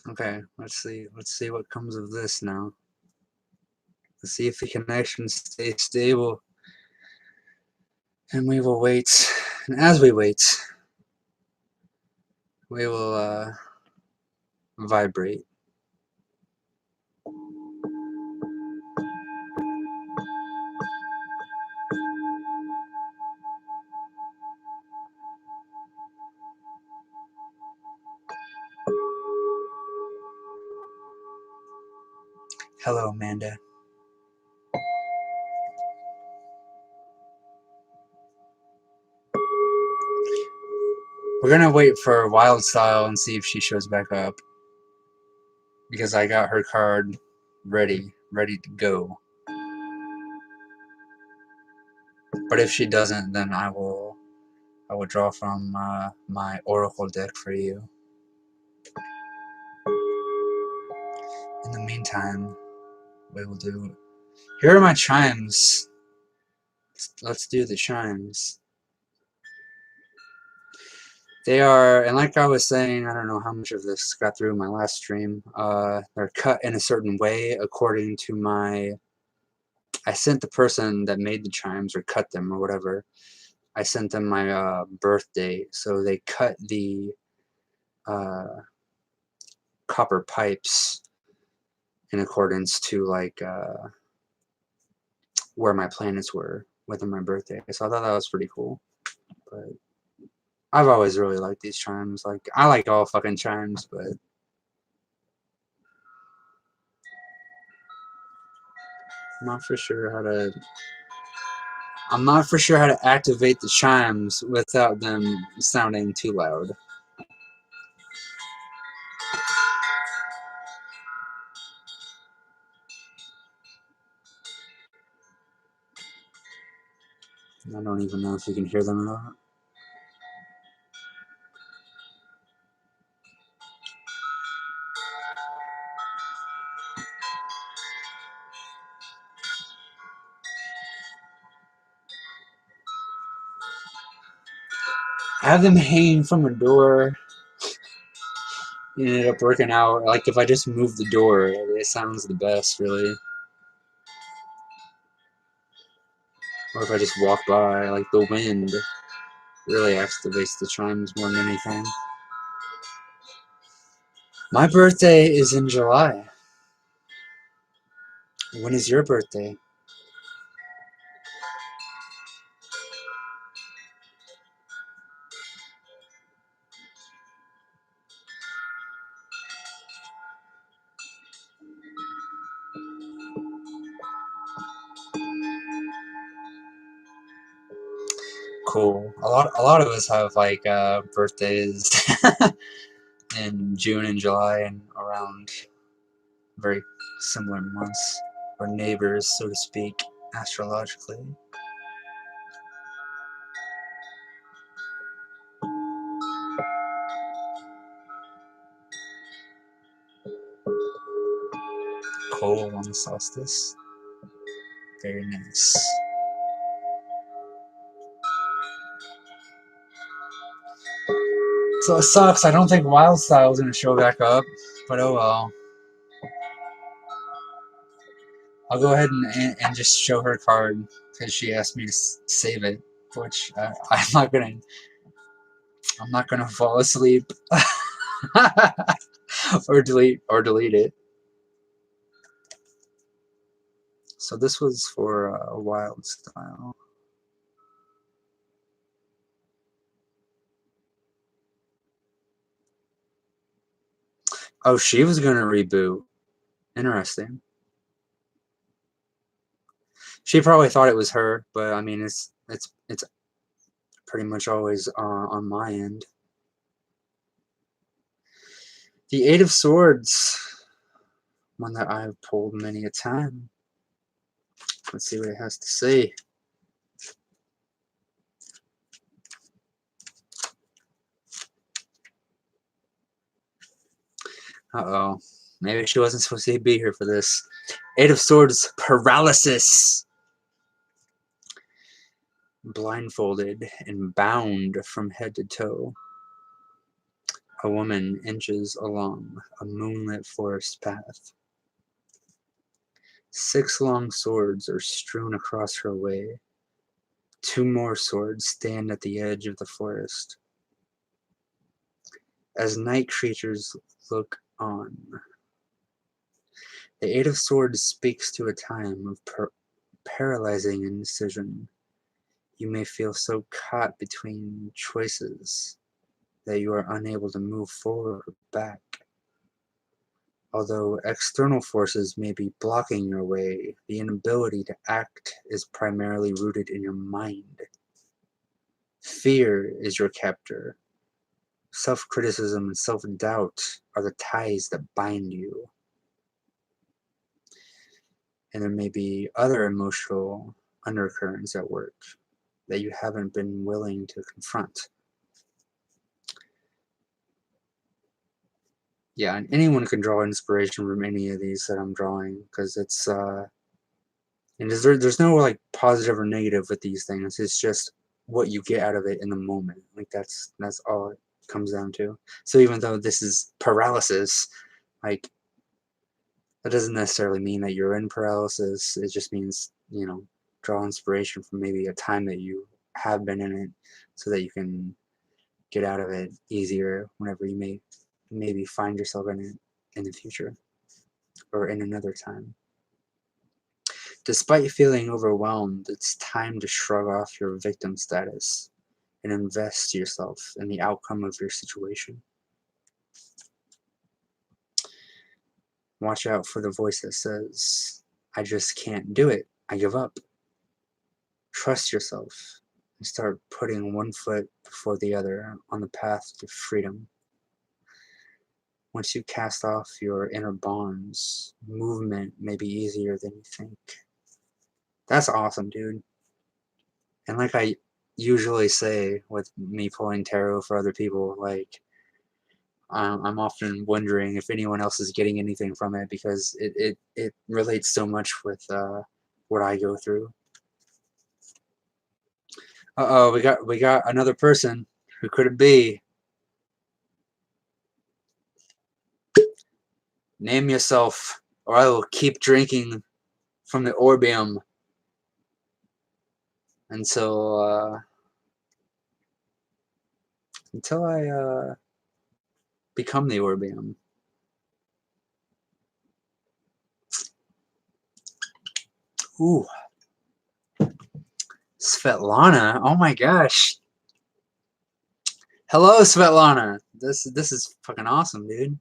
Okay, let's see what comes of this now. Let's see if the connection stays stable. And we will wait. And as we wait, we will vibrate. Hello, Amanda. We're gonna wait for Wildstyle and see if she shows back up. Because I got her card ready to go. But if she doesn't, then I will draw from my Oracle deck for you. In the meantime, we will do... Here are my chimes. Let's do the chimes. They are, and like I was saying, I don't know how much of this got through my last stream. They're cut in a certain way according to my... I sent the person that made the chimes, or cut them, or whatever. I sent them my birthday, so they cut the copper pipes in accordance to like where my planets were within my birthday. So I thought that was pretty cool. But I've always really liked these chimes. Like, I like all fucking chimes, but I'm not for sure how to activate the chimes without them sounding too loud. I don't even know if you can hear them or not. I have them hanging from a door. It ended up working out. Like, if I just move the door, it sounds the best, really. Or if I just walk by, like the wind really activates the chimes more than anything. My birthday is in July. When is your birthday? Cool. A lot of us have like birthdays in June and July and around very similar months, or neighbors, so to speak, astrologically. Cool on the solstice. Very nice. So it sucks. I don't think Wildstyle is going to show back up, but oh well. I'll go ahead and just show her card because she asked me to save it, which I'm not gonna fall asleep or delete it. So this was for Wildstyle. Oh, she was gonna reboot. Interesting. She probably thought it was her, but I mean, it's pretty much always on my end. The Eight of Swords, one that I've pulled many a time. Let's see what it has to say. Uh-oh. Maybe she wasn't supposed to be here for this. Eight of Swords, paralysis. Blindfolded and bound from head to toe. A woman inches along a moonlit forest path. 6 long swords are strewn across her way. 2 more swords stand at the edge of the forest. As night creatures look on, the 8 of Swords speaks to a time of paralyzing indecision. You may feel so caught between choices that you are unable to move forward or back. Although external forces may be blocking your way, the inability to act is primarily rooted in your mind. Fear is your captor. Self-criticism and self-doubt are the ties that bind you. And there may be other emotional undercurrents at work that you haven't been willing to confront. Yeah, and anyone can draw inspiration from any of these that I'm drawing, because it's and there's no like positive or negative with these things. It's just what you get out of it in the moment. Like that's all it comes down to. So even though this is paralysis, like that doesn't necessarily mean that you're in paralysis. It just means, you know, draw inspiration from maybe a time that you have been in it, so that you can get out of it easier whenever you may maybe find yourself in it in the future or in another time. Despite feeling overwhelmed, it's time to shrug off your victim status and invest yourself in the outcome of your situation. Watch out for the voice that says, I just can't do it. I give up. Trust yourself and start putting one foot before the other on the path to freedom. Once you cast off your inner bonds, movement may be easier than you think. That's awesome, dude. And like I usually say with me pulling tarot for other people, like I'm often wondering if anyone else is getting anything from it, because it relates so much with what I go through. Uh-oh, we got another person. Who could it be? Name yourself, or I will keep drinking from the orbium until I become the orbium. Ooh, Svetlana. Oh my gosh. Hello, Svetlana. This is fucking awesome, dude.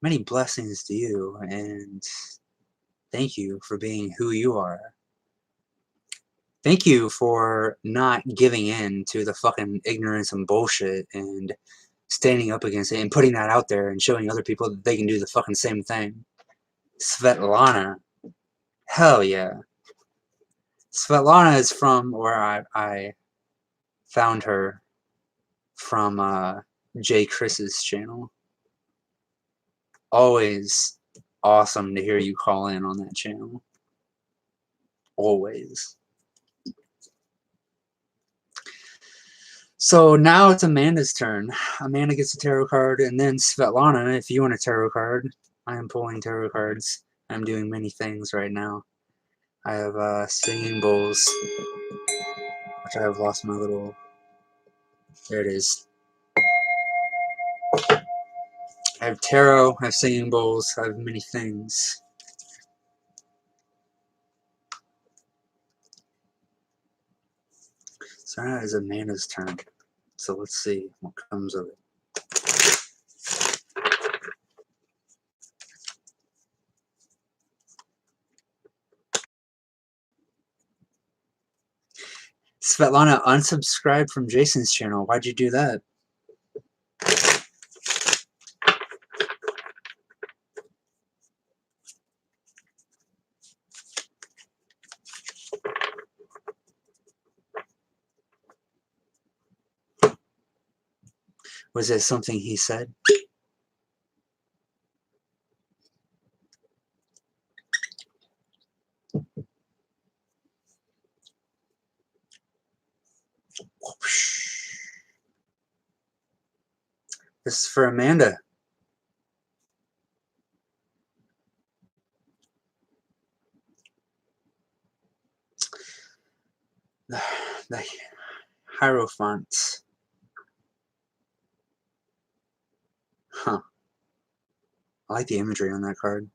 Many blessings to you, and thank you for being who you are. Thank you for not giving in to the fucking ignorance and bullshit and standing up against it and putting that out there and showing other people that they can do the fucking same thing. Svetlana. Hell yeah. Svetlana is from where I found her from Jay Chris's channel. Always awesome to hear you call in on that channel. Always. So now it's Amanda's turn. Amanda gets a tarot card, and then Svetlana, if you want a tarot card. I am pulling tarot cards. I'm doing many things right now. I have singing bowls, which I have lost my little... There it is. I have tarot, I have singing bowls, I have many things. So now it is Amanda's turn. So let's see what comes of it. Svetlana unsubscribed from Jason's channel. Why'd you do that? Was it something he said? This is for Amanda. The Hierophant. Huh. I like the imagery on that card.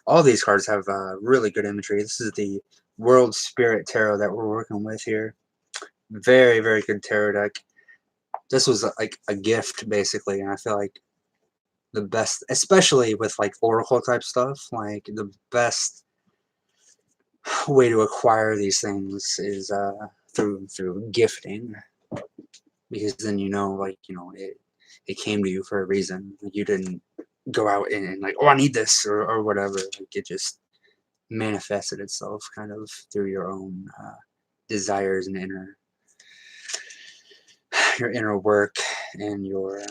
All these cards have really good imagery. This is the World Spirit Tarot that we're working with here. Very, very good tarot deck. This was like a gift, basically, and I feel like the best, especially with like oracle type stuff, like the best way to acquire these things is through gifting, because then like it came to you for a reason. You didn't go out and like, oh, I need this or whatever. Like it just manifested itself kind of through your own desires and your inner work and your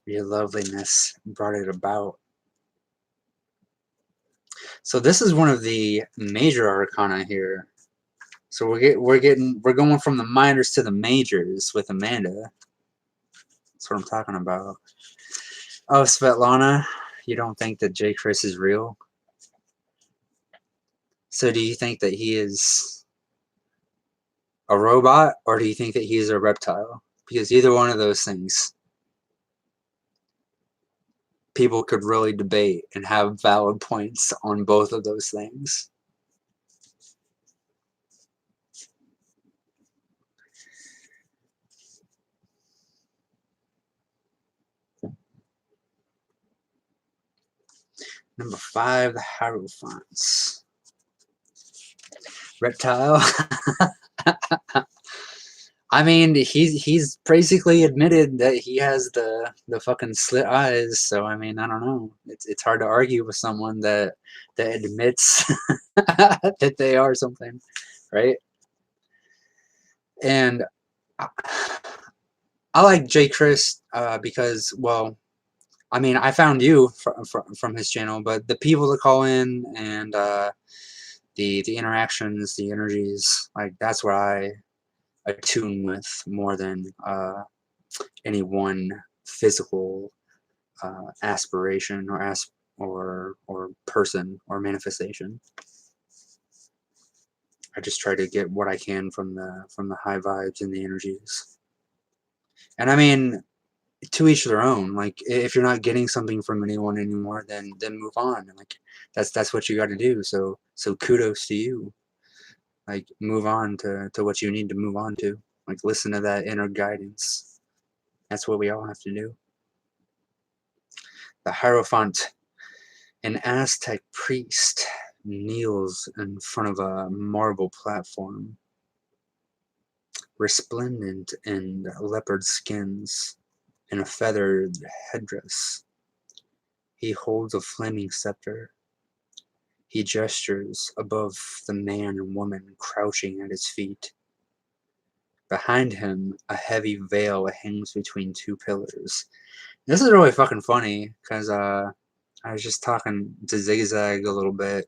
loveliness brought it about. So this is one of the major arcana here. So we're going from the minors to the majors with Amanda. That's what I'm talking about. Oh, Svetlana, you don't think that J. Chris is real? So do you think that he is a robot, or do you think that he is a reptile? Because either one of those things, people could really debate and have valid points on both of those things. Number 5, the Hierophants. Reptile. I mean, he's basically admitted that he has the fucking slit eyes. So I mean, I don't know. It's hard to argue with someone that admits that they are something, right? And I like J. Chris because, well, I mean, I found you from his channel, but the people that call in and the interactions, the energies, like that's what I attune with more than any one physical aspiration or person or manifestation. I just try to get what I can from the high vibes and the energies. And I mean, to each their own. Like if you're not getting something from anyone anymore, then move on. Like that's what you got to do. So kudos to you. Like move on to what you need to move on to. Like listen to that inner guidance. That's what we all have to do. The Hierophant, an Aztec priest, kneels in front of a marble platform, resplendent in leopard skins and a feathered headdress. He holds a flaming scepter. He gestures above the man and woman crouching at his feet. Behind him, a heavy veil hangs between two pillars. This is really fucking funny because I was just talking to Zigzag a little bit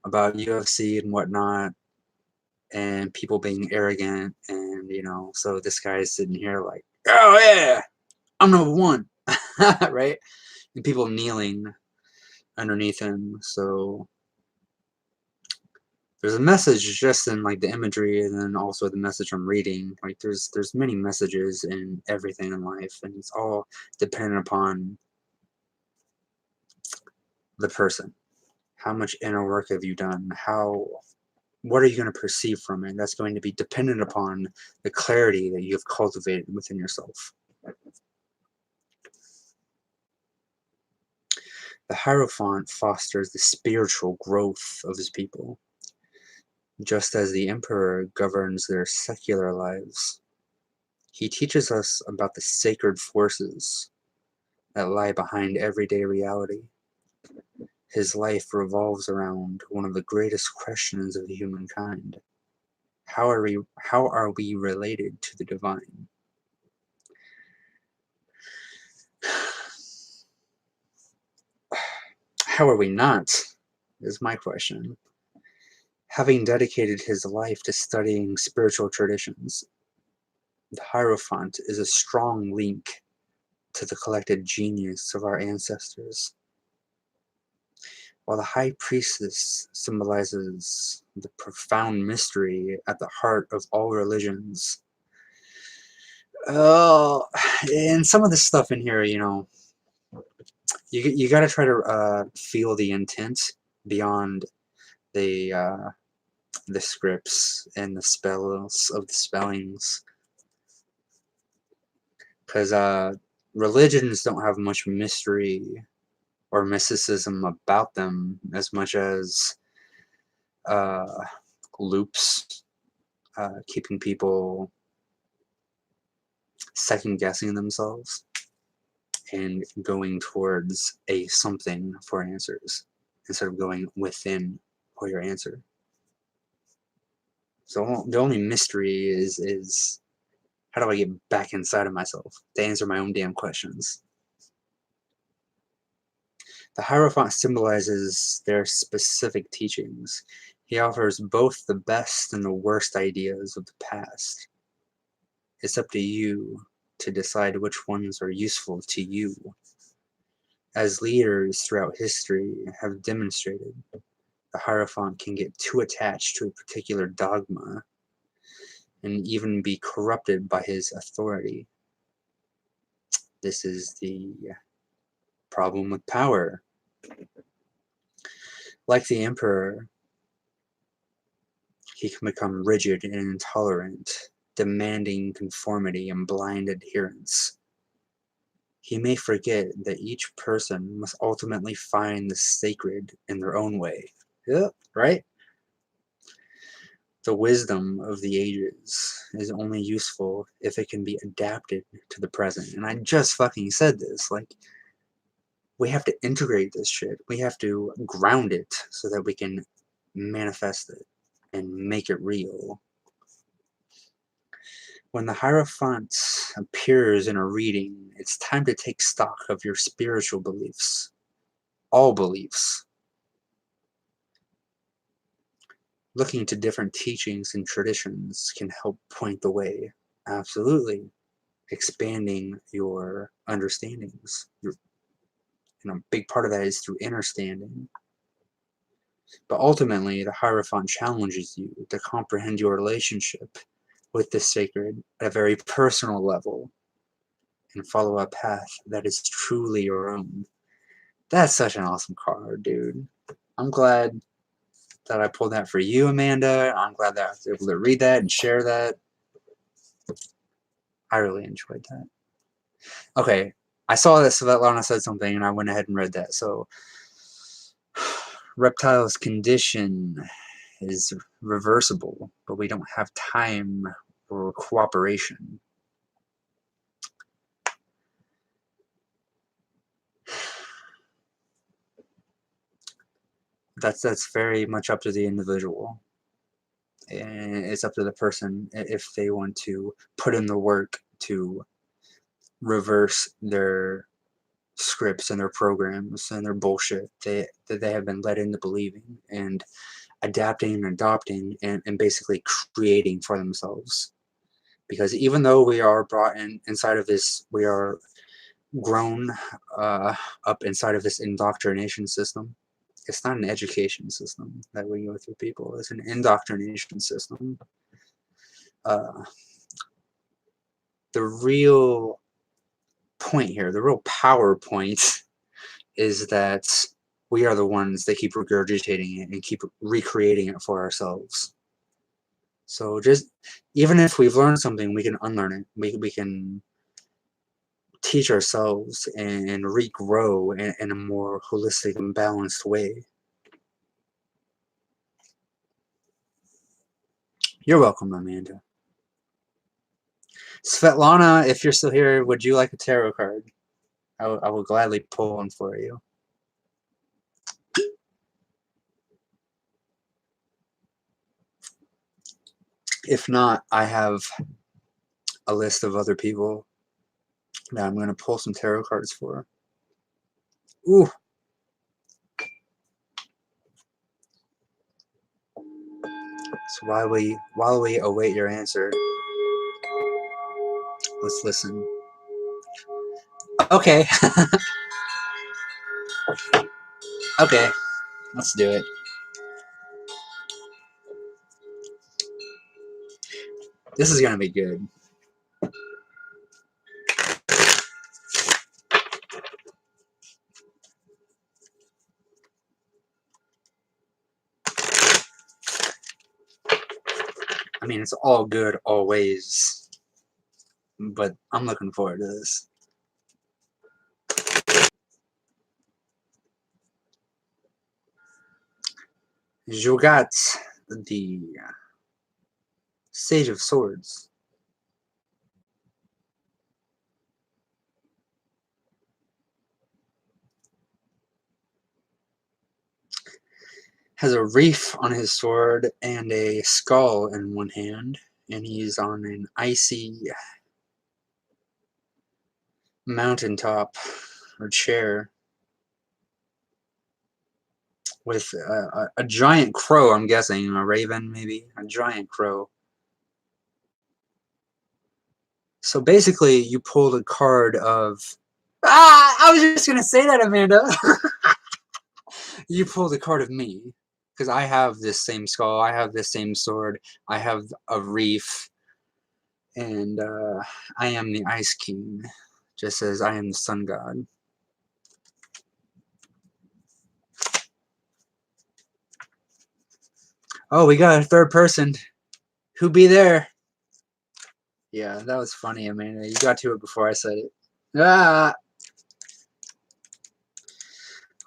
about UFC and whatnot, and people being arrogant, and so this guy is sitting here like, oh yeah, I'm number one, right? And people kneeling underneath him. So there's a message just in like the imagery, and then also the message I'm reading. Like there's many messages in everything in life, and it's all dependent upon the person. How much inner work have you done? What are you going to perceive from it? That's going to be dependent upon the clarity that you have cultivated within yourself. The Hierophant fosters the spiritual growth of his people, just as the Emperor governs their secular lives. He teaches us about the sacred forces that lie behind everyday reality. His life revolves around one of the greatest questions of humankind. How are we related to the divine? How are we not, is my question. Having dedicated his life to studying spiritual traditions, the Hierophant is a strong link to the collected genius of our ancestors, while the High Priestess symbolizes the profound mystery at the heart of all religions. Oh, and some of this stuff in here, you know, you got to try to feel the intent beyond the scripts and the spells of the spellings, because religions don't have much mystery or mysticism about them as much as loops, keeping people second guessing themselves and going towards a something for answers instead of going within for your answer. So the only mystery is how do I get back inside of myself to answer my own damn questions? The Hierophant symbolizes their specific teachings. He offers both the best and the worst ideas of the past. It's up to you to decide which ones are useful to you. As leaders throughout history have demonstrated, the Hierophant can get too attached to a particular dogma and even be corrupted by his authority. This is the problem with power. Like the Emperor, he can become rigid and intolerant, demanding conformity and blind adherence. He may forget that each person must ultimately find the sacred in their own way. Yeah, right? The wisdom of the ages is only useful if it can be adapted to the present. And I just fucking said this. Like, we have to integrate this shit. We have to ground it so that we can manifest it and make it real. When the Hierophant appears in a reading, it's time to take stock of your spiritual beliefs. All beliefs. Looking to different teachings and traditions can help point the way. Absolutely. Expanding your understandings. A big part of that is through understanding. But ultimately, the Hierophant challenges you to comprehend your relationship with the sacred at a very personal level and follow a path that is truly your own. That's such an awesome card, dude. I'm glad that I pulled that for you, Amanda. I'm glad that I was able to read that and share that. I really enjoyed that. Okay, I saw that Svetlana said something and I went ahead and read that. So, Reptile's condition is reversible, but we don't have time or cooperation. That's very much up to the individual. And it's up to the person if they want to put in the work to reverse their scripts and their programs and their bullshit that they have been led into believing, and adapting and adopting and basically creating for themselves. Because even though we are brought inside of this, we are grown up inside of this indoctrination system. It's not an education system that we go through people. It's an indoctrination system. The real point here, the real power point, is that we are the ones that keep regurgitating it and keep recreating it for ourselves. So just, even if we've learned something, we can unlearn it. We can teach ourselves and regrow in a more holistic and balanced way. You're welcome, Amanda. Svetlana, if you're still here, would you like a tarot card? I will gladly pull one for you. If not, I have a list of other people that I'm going to pull some tarot cards for. Ooh. So while we await your answer, let's listen. Okay. Okay, let's do it. This is gonna be good. I mean, it's all good always, but I'm looking forward to this. Jugat, the Sage of Swords. Has a reef on his sword and a skull in one hand, and he's on an icy mountaintop or chair with a giant crow, I'm guessing, a raven maybe, a giant crow. So basically, you pulled a card of... I was just going to say that, Amanda. You pulled a card of me, because I have this same skull, I have this same sword, I have a reef, and I am the Ice King, just as I am the Sun God. Oh, we got a third person. Who be there? Yeah, that was funny, Amanda. You got to it before I said it. Ah!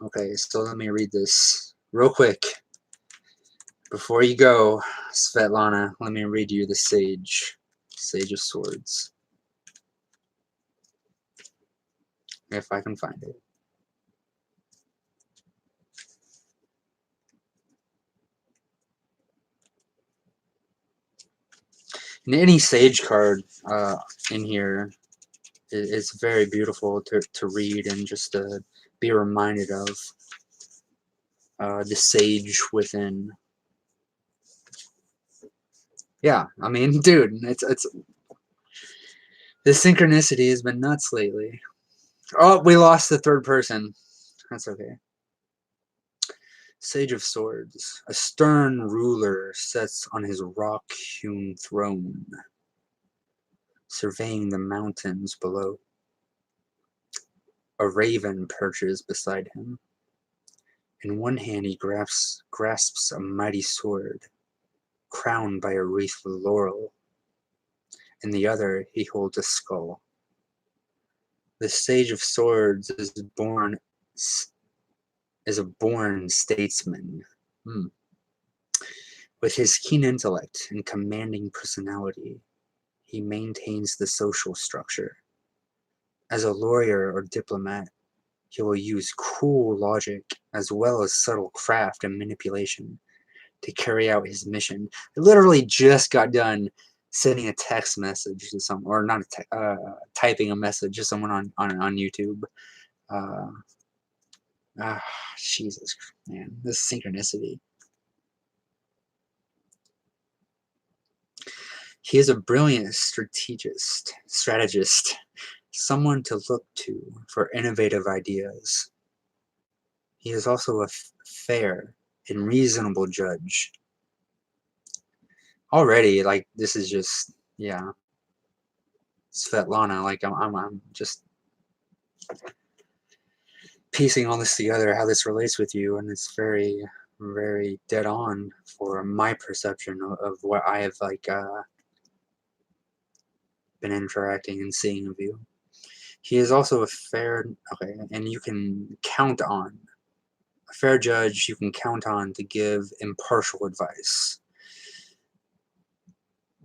Okay, so let me read this real quick. Before you go, Svetlana, let me read you the Sage. Sage of Swords. If I can find it. And any Sage card in here is very beautiful to read and just to be reminded of the Sage within. Yeah, I mean, dude, it's the synchronicity has been nuts lately. Oh, we lost the third person. That's okay. Sage of Swords. A stern ruler sits on his rock-hewn throne, surveying the mountains below. A raven perches beside him. In one hand he grasps a mighty sword, crowned by a wreath of laurel. In the other he holds a skull. The Sage of Swords is a born statesman. With his keen intellect and commanding personality, he maintains the social structure. As a lawyer or diplomat, he will use cool logic as well as subtle craft and manipulation to carry out his mission. I literally just got done sending a text message to someone, or not typing a message to someone on YouTube. Jesus, man, this synchronicity. He is a brilliant strategist, someone to look to for innovative ideas. He is also a fair and reasonable judge. Already, like, this is just, yeah. Svetlana, like, I'm just piecing all this together, how this relates with you, and it's very, very dead on for my perception of what I have, like, been interacting and seeing of you. He is also a fair, okay, and you can count on, a fair judge you can count on to give impartial advice.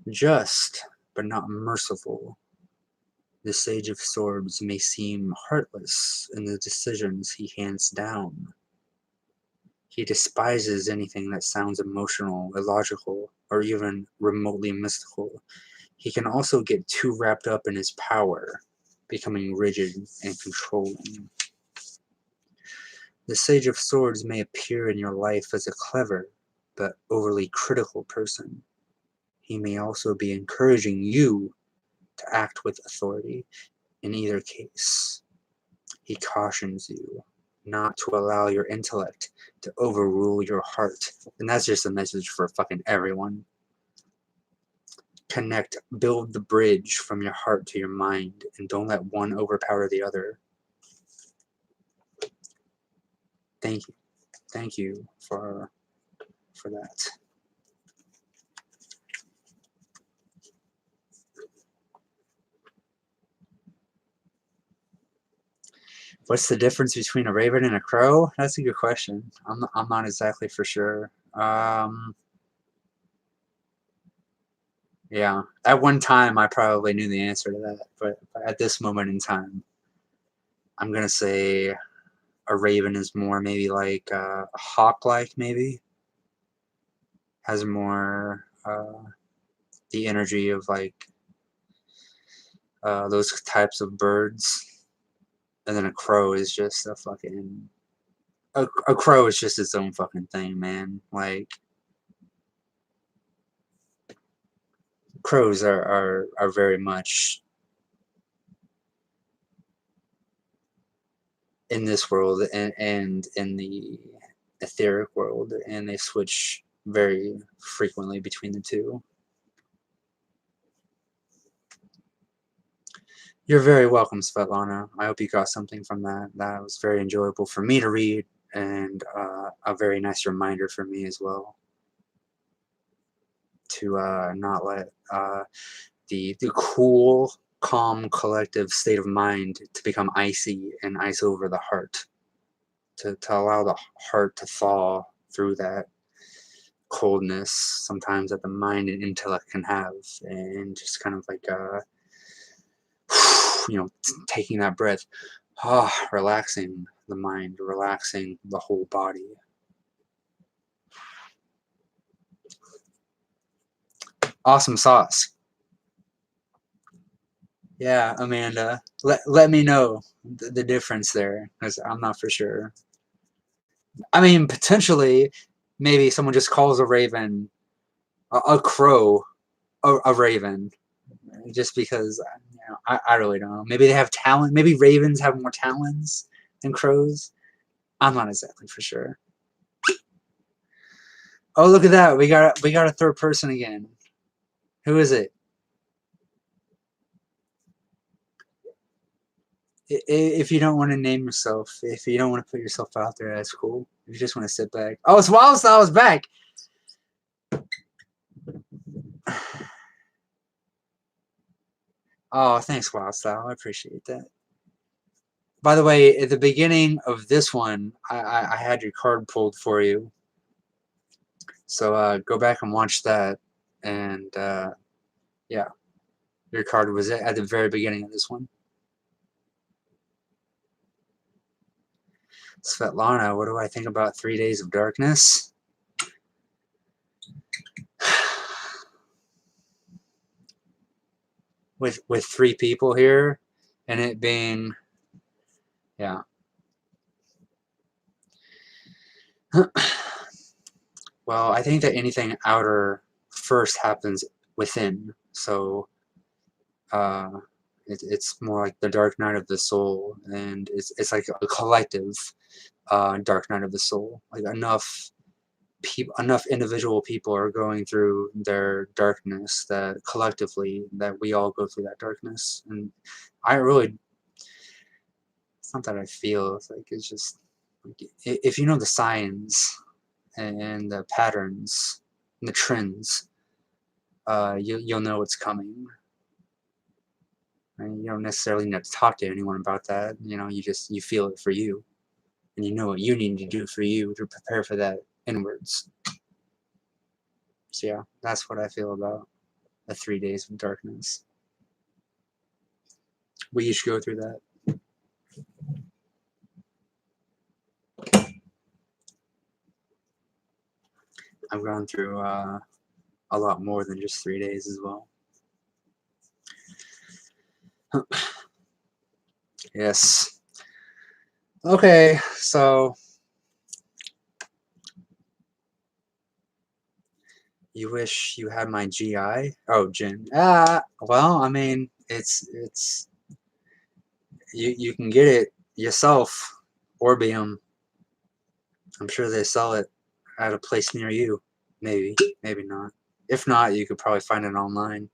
Just, but not merciful. The Sage of Swords may seem heartless in the decisions he hands down. He despises anything that sounds emotional, illogical, or even remotely mystical. He can also get too wrapped up in his power, becoming rigid and controlling. The Sage of Swords may appear in your life as a clever, but overly critical person. He may also be encouraging you to act with authority. In either case, he cautions you not to allow your intellect to overrule your heart. And that's just a message for fucking everyone. Connect, build the bridge from your heart to your mind, and don't let one overpower the other. Thank you. Thank you for that. What's the difference between a raven and a crow? That's a good question. I'm not exactly for sure. Yeah, at one time I probably knew the answer to that, but at this moment in time, I'm gonna say a raven is more maybe like a hawk-like, maybe has more the energy of like those types of birds, and then a crow is just a fucking a crow is just its own fucking thing, man. Like crows are very much in this world and in the etheric world, and they switch very frequently between the two. You're very welcome, Svetlana. I hope you got something from that. That was very enjoyable for me to read, and a very nice reminder for me as well to not let the cool, calm, collective state of mind to become icy and ice over the heart. To allow the heart to thaw through that coldness sometimes that the mind and intellect can have, and just kind of like taking that breath, relaxing the mind, relaxing the whole body. Awesome sauce. Yeah, Amanda, let me know the difference there, because I'm not for sure. I mean, potentially, maybe someone just calls a raven a crow a raven, just because I really don't know. Maybe they have talent. Maybe ravens have more talents than crows. I'm not exactly for sure. Oh, look at that! We got a third person again. Who is it? If you don't want to name yourself, if you don't want to put yourself out there, that's cool. If you just want to sit back. Oh, it's Wildstyle is back. Oh, thanks, Wildstyle. I appreciate that. By the way, at the beginning of this one, I had your card pulled for you. So go back and watch that. And yeah, your card was at the very beginning of this one. Svetlana, what do I think about 3 Days of Darkness? With 3 people here, and it being, yeah. Well, I think that anything outer first happens within. So it's more like the dark night of the soul, and it's like a collective dark night of the soul. Like enough individual people are going through their darkness that collectively that we all go through that darkness. And I really, it's not that I feel, it's like it's just like, if you know the signs and the patterns and the trends, you'll know what's coming. And you don't necessarily need to talk to anyone about that. You feel it for you, and you know what you need to do for you to prepare for that inwards. So yeah, that's what I feel about the 3 Days of Darkness. We each go through that. I've gone through a lot more than just 3 days as well. Yes. Okay, so You wish you had my GI? Oh, Jin. Ah, well, I mean, it's you can get it yourself. Orbium. I'm sure they sell it at a place near you. Maybe, maybe not. If not, you could probably find it online.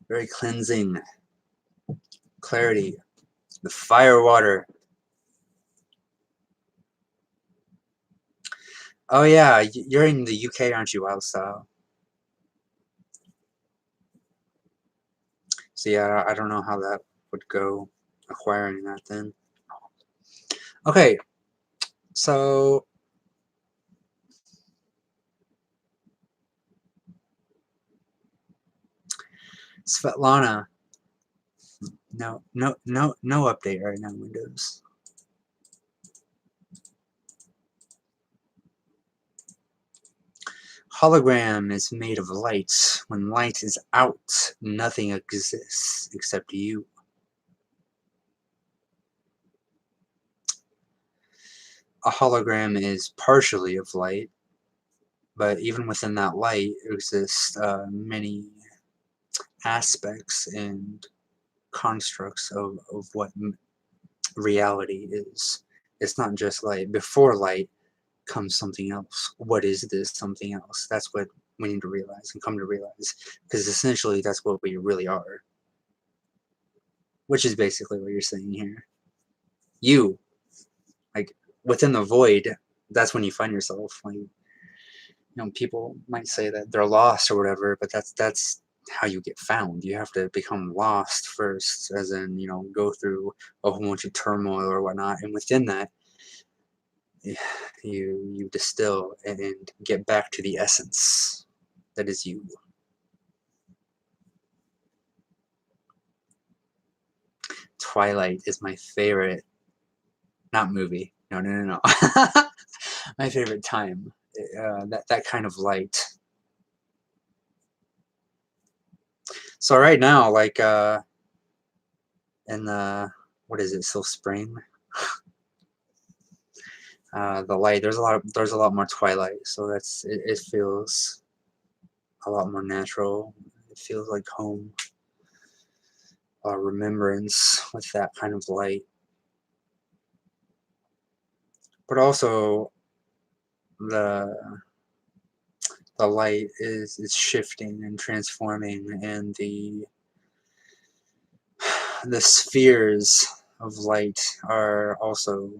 Very cleansing. Clarity. The fire water. Oh yeah, you're in the UK, aren't you, Wild Style? So yeah, I don't know how that would go acquiring that then. Okay, so Svetlana. No update right now, Windows. Hologram is made of light. When light is out, nothing exists except you. A hologram is partially of light, but even within that light exist many aspects and constructs of what reality is. It's not just light. Before light comes something else. What is this something else? That's what we need to realize and come to realize, because essentially that's what we really are, which is basically what you're saying here. You, like, within the void, that's when you find yourself. Like, people might say that they're lost or whatever, but that's how you get found. You have to become lost first, as in, go through a whole bunch of turmoil or whatnot, and within that, you distill and get back to the essence that is you. Twilight is my favorite, not movie. No. My favorite time. That kind of light. So right now, like in the, what is it? Still spring. The light. There's a lot more twilight. So it feels a lot more natural. It feels like home. Remembrance with that kind of light. But also the light is shifting and transforming, and the spheres of light are also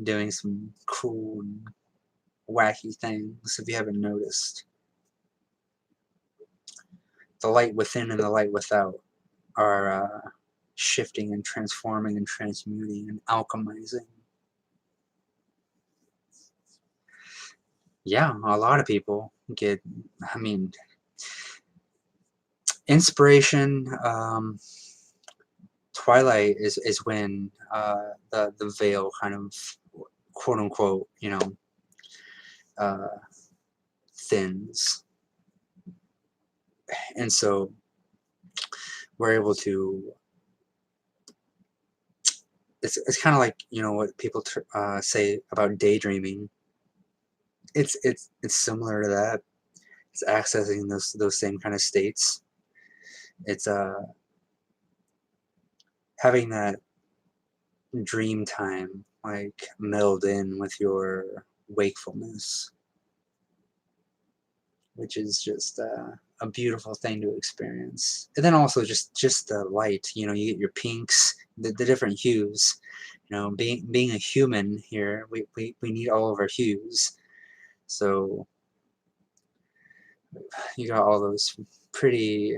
doing some cool and wacky things, if you haven't noticed. The light within and the light without are shifting and transforming and transmuting and alchemizing. Yeah, a lot of people get, I mean, inspiration. Twilight is when the veil kind of, quote unquote, uh, thins, and so we're able to. It's kind of like, what people say about daydreaming. It's similar to that. It's accessing those same kind of states. It's having that dream time like meld in with your wakefulness, which is just a beautiful thing to experience. And then also just the light. You get your pinks, the different hues. Being a human here, we need all of our hues. So you got all those pretty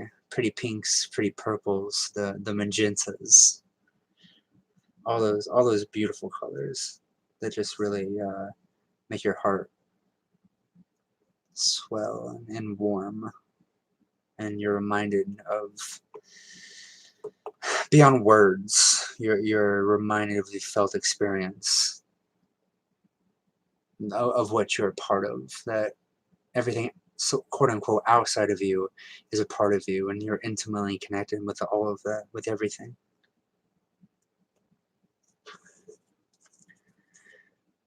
pinks, pretty purples, the magentas, all those beautiful colors that just really make your heart swell and warm, and you're reminded of, beyond words, you're reminded of the felt experience of what you're a part of, that everything, so quote unquote, outside of you is a part of you, and you're intimately connected with all of that, with everything.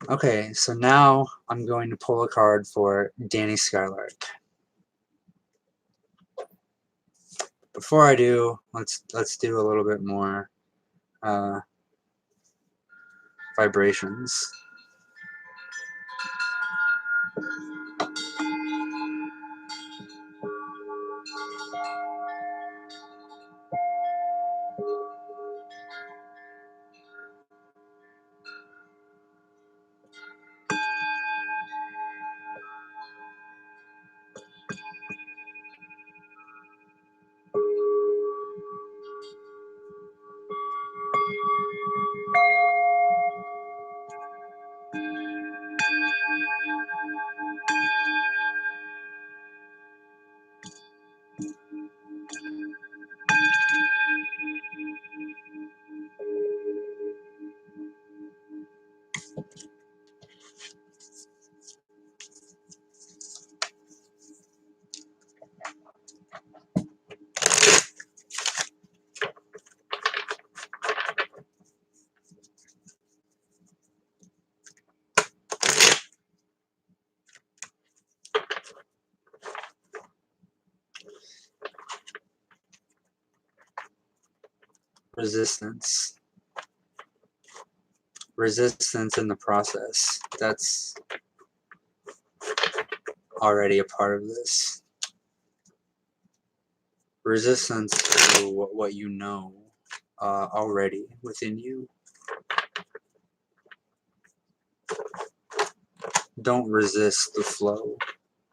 Okay, so now I'm going to pull a card for Danny Skylark. Before I do, let's do a little bit more vibrations. Resistance. Resistance in the process. That's already a part of this. Resistance to what you know already within you. Don't resist the flow.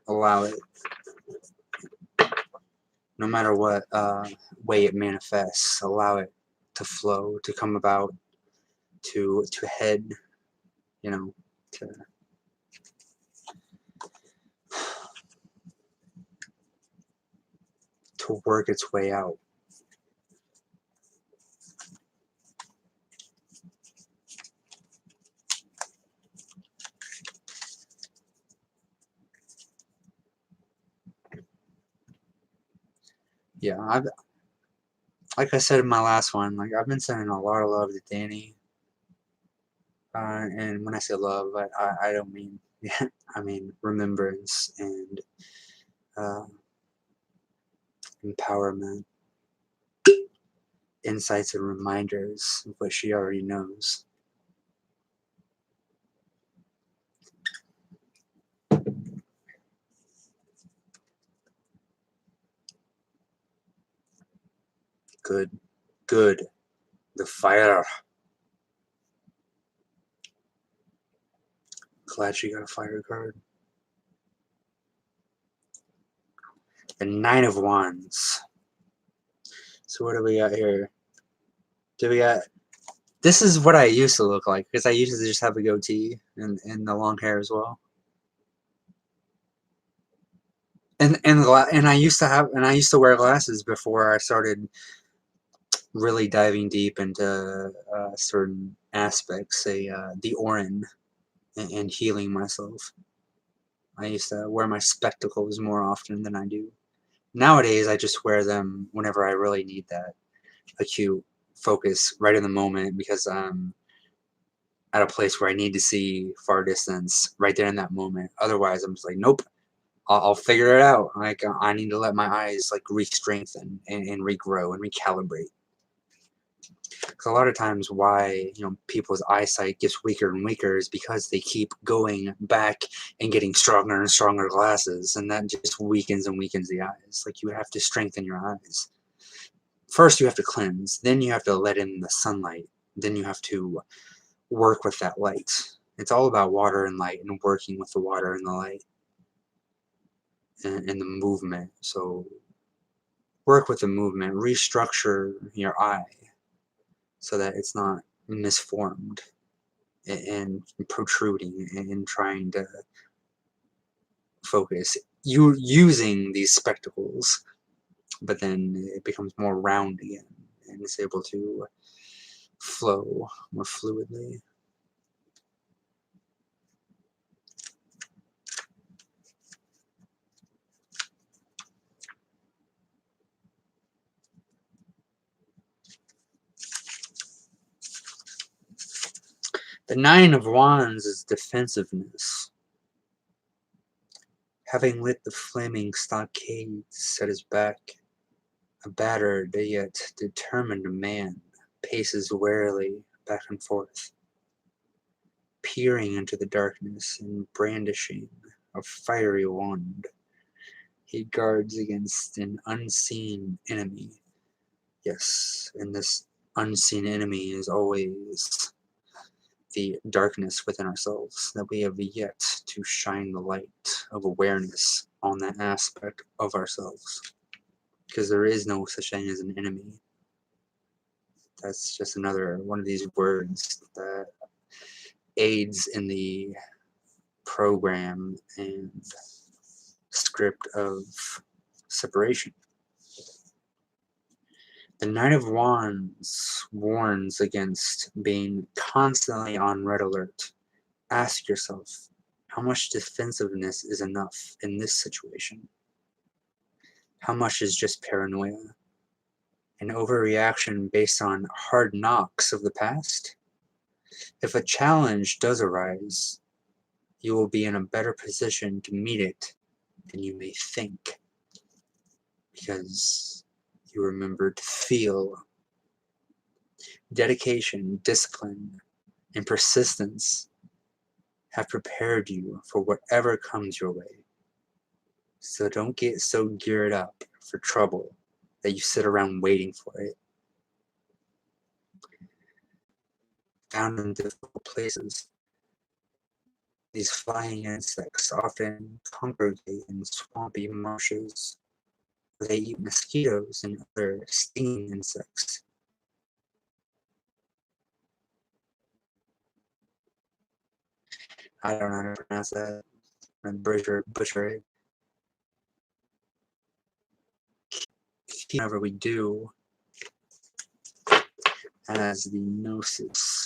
Allow it. No matter what way it manifests, allow it to flow, to come about, to head, you know, to work its way out. Yeah, like I said in my last one, like I've been sending a lot of love to Danny. And when I say love, I don't mean, I mean remembrance and empowerment, insights and reminders of what she already knows. Good, good. The fire. Glad she got a fire card. The Nine of Wands. So what do we got here? Do we got... This is what I used to look like, because I used to just have a goatee and the long hair as well. And I used to wear glasses before I started really diving deep into certain aspects, say the Orin, and healing myself. I used to wear my spectacles more often than I do. Nowadays, I just wear them whenever I really need that acute focus right in the moment, because I'm at a place where I need to see far distance right there in that moment. Otherwise, I'm just like, nope, I'll figure it out. Like, I need to let my eyes like re-strengthen and regrow and recalibrate. Because a lot of times why, you know, people's eyesight gets weaker and weaker is because they keep going back and getting stronger and stronger glasses, and that just weakens and weakens the eyes. Like, you have to strengthen your eyes. First you have to cleanse, then you have to let in the sunlight, then you have to work with that light. It's all about water and light, and working with the water and the light and the movement. So work with the movement, restructure your eye so that it's not misformed and protruding and trying to focus. You using these spectacles, but then it becomes more round again and it's able to flow more fluidly. The Nine of Wands is defensiveness. Having lit the flaming stockades at his back, a battered yet determined man paces warily back and forth, peering into the darkness and brandishing a fiery wand. He guards against an unseen enemy. Yes, and this unseen enemy is always the darkness within ourselves, that we have yet to shine the light of awareness on that aspect of ourselves. Because there is no such thing as an enemy. That's just another one of these words that aids in the program and script of separation. The Knight of Wands warns against being constantly on red alert. Ask yourself, how much defensiveness is enough in this situation? How much is just paranoia? An overreaction based on hard knocks of the past? If a challenge does arise, you will be in a better position to meet it than you may think, because you remember to feel. Dedication, discipline, and persistence have prepared you for whatever comes your way. So don't get so geared up for trouble that you sit around waiting for it. Found in difficult places, these flying insects often congregate in swampy marshes, where they eat mosquitoes and other stinging insects. I don't know how to pronounce that. I'm butcher it. Whenever we do, as the gnosis.